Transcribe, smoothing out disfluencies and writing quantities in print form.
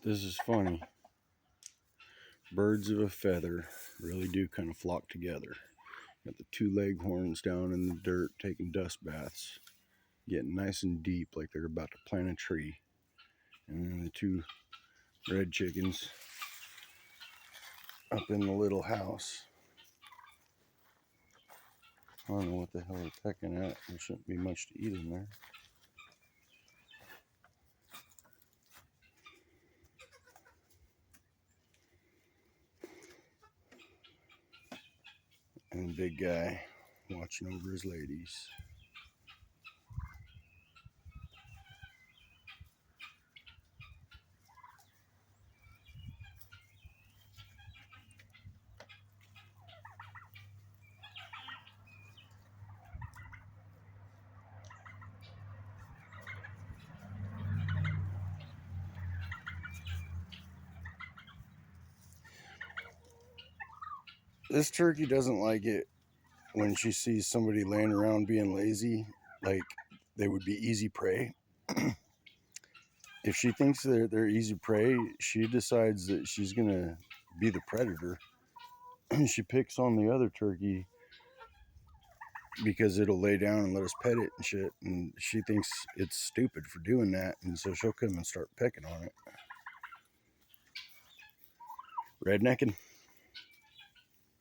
This is funny. Birds of a feather really do kind of flock together. Got the two leghorns down in the dirt taking dust baths, getting nice and deep like they're about to plant a tree. And then the two red chickens up in the little house. I don't know what the hell they're pecking at. There shouldn't be much to eat in there. And the big guy watching over his ladies. This turkey doesn't like it when she sees somebody laying around being lazy, like they would be easy prey. If she thinks they're easy prey, she decides that she's gonna be the predator. She picks on the other turkey because it'll lay down and let us pet it and shit, and she thinks it's stupid for doing that, and so she'll come and start pecking on it. Rednecking.